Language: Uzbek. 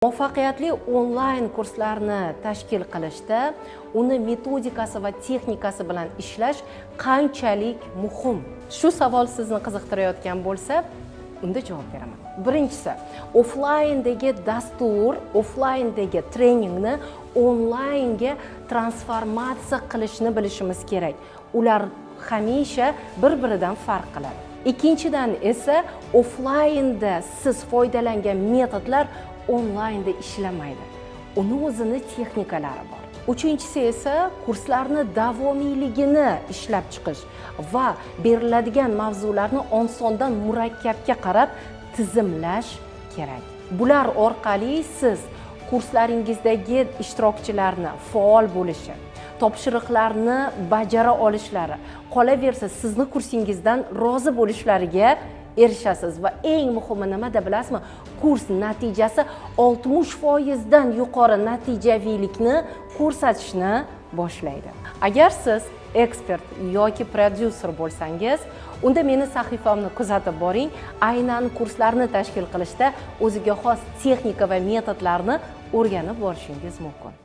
Muvaffaqiyatli onlayn kurslarni tashkil qilishda uni metodikasi va texnikasi bilan ishlash qanchalik muhim? Shu savol sizni qiziqtirayotgan bo'lsa, unda javob beraman. Birinchisi, offlayndagi dastur, offlayndagi treningni onlaynga transformatsiya qilishni bilishimiz kerak. Ular hamisha bir-biridan farq qiladi. Ikkinchidan esa offlaynda siz foydalangan metodlar onlaynda ishlamaydi. Uni o'zini texnikalari bor. Uchinchisi esa kurslarni davomiyligini ishlab chiqish va beriladigan mavzularni osondan murakkabga qarab tizimlash kerak. Bular orqali siz kurslaringizdagi ishtirokchilarni faol bo'lishi, topshiriqlarni bajara olishlari, qolaversa sizni kursingizdan rozi bo'lishlariga erishasiz va eng muhimi nimada bilasizmi? Kurs natijasi 60% dan yuqori natijaviylikni ko'rsatishni boshlaydi. Agar siz ekspert yoki prodyuser bo'lsangiz, unda meni sahifamni kuzatib boring. Aynan kurslarni tashkil qilishda o'ziga xos texnika va metodlarni o'rganib borishingiz mumkin.